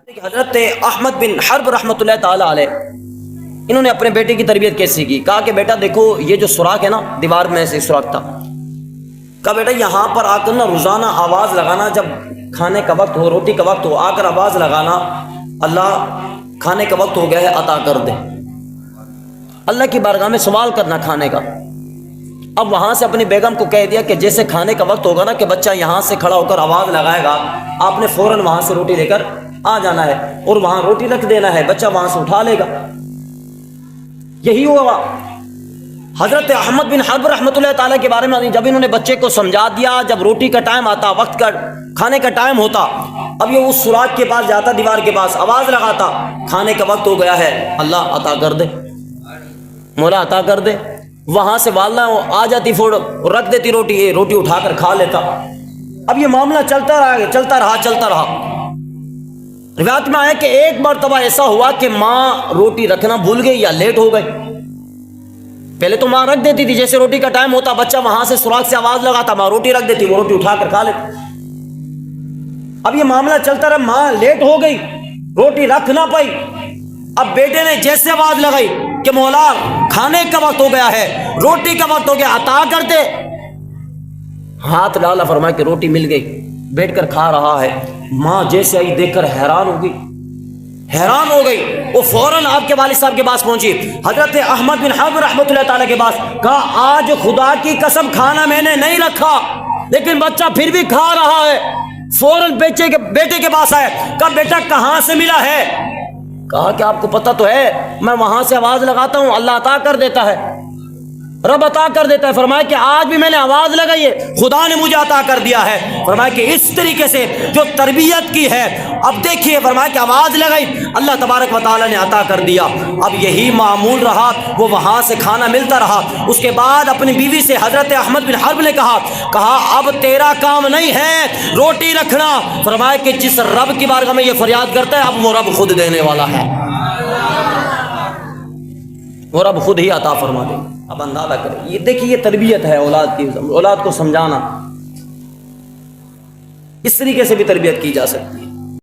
حضرت احمد بن حرب رحمۃ اللہ تعالی علیہ، انہوں نے اپنے بیٹے کی تربیت کیسی کی؟ کہا کہ بیٹا دیکھو یہ جو سوراخ ہے نا، دیوار میں سے سوراخ تھا، کہا بیٹا یہاں پر آ کر نا روزانہ آواز لگانا، جب کھانے کا وقت ہو، روٹی کا وقت ہو، آ کر آواز لگانا، اللہ کھانے کا وقت ہو گیا ہے عطا کر دے، اللہ کی بارگاہ میں سوال کرنا کھانے کا۔ اب وہاں سے اپنی بیگم کو کہہ دیا کہ جیسے کھانے کا وقت ہوگا نا کہ بچہ یہاں سے کھڑا ہو کر آواز لگائے گا، آپ نے فوراً وہاں سے روٹی لے کر آ جانا ہے اور وہاں روٹی رکھ دینا ہے، بچہ وہاں سے اٹھا لے گا۔ یہی ہوا حضرت احمد بن حرب رحمۃ اللہ تعالیٰ کے بارے میں، جب انہوں نے بچے کو سمجھا دیا، جب روٹی کا ٹائم آتا، وقت کا کھانے کا ٹائم ہوتا، اب یہ اس سوراخ کے پاس جاتا، دیوار کے پاس آواز لگاتا، کھانے کا وقت ہو گیا ہے، اللہ عطا کر دے، مولا عطا کر دے۔ وہاں سے والدہ آ جاتی، فوڑ رکھ دیتی روٹی، یہ روٹی اٹھا کر کھا لیتا۔ اب یہ معاملہ چلتا رہا۔ روایت میں آیا کہ ایک مرتبہ ایسا ہوا کہ ماں روٹی رکھنا بھول گئی یا لیٹ ہو گئی۔ پہلے تو ماں رکھ دیتی تھی، جیسے روٹی کا ٹائم ہوتا، بچہ وہاں سے سوراخ سے آواز لگاتا، ماں روٹی رکھ دیتی، وہ روٹی اٹھا کر کھا لیتی۔ اب یہ معاملہ چلتا رہا، ماں لیٹ ہو گئی، روٹی رکھ نہ پائی۔ اب بیٹے نے جیسے آواز لگائی کہ مولا کھانے کا وقت ہو گیا ہے، روٹی کا وقت ہو گیا، عطا کر دے، ہاتھ ڈالا، فرمایا کہ روٹی مل گئی، بیٹھ کر کھا رہا ہے۔ ماں جیسے آئی دیکھ کر حیران ہو گئی، وہ فوراً آپ کے والد صاحب کے پاس پہنچی، حضرت احمد بن حرب رحمۃ اللہ تعالیٰ کے پاس، کہا آج خدا کی قسم کھانا میں نے نہیں رکھا، لیکن بچہ پھر بھی کھا رہا ہے۔ فوراً بیٹے کے پاس آئے، کہا بیٹا کہاں سے ملا ہے؟ کہا کہ آپ کو پتہ تو ہے میں وہاں سے آواز لگاتا ہوں، اللہ عطا کر دیتا ہے، رب عطا کر دیتا ہے۔ فرمایا کہ آج بھی میں نے آواز لگائی ہے، خدا نے مجھے عطا کر دیا ہے۔ فرمایا کہ اس طریقے سے جو تربیت کی ہے، اب دیکھیے، فرمایا کہ آواز لگائی، اللہ تبارک و تعالیٰ نے عطا کر دیا۔ اب یہی معمول رہا، وہ وہاں سے کھانا ملتا رہا۔ اس کے بعد اپنی بیوی سے حضرت احمد بن حرب نے کہا اب تیرا کام نہیں ہے روٹی رکھنا۔ فرمایا کہ جس رب کی بارگاہ میں یہ فریاد کرتا ہے، اب وہ رب خود دینے والا ہے، وہ رب خود ہی عطا فرما دے۔ اب اندازہ کریں، یہ دیکھیے یہ تربیت ہے اولاد کی، اولاد کو سمجھانا، اس طریقے سے بھی تربیت کی جا سکتی۔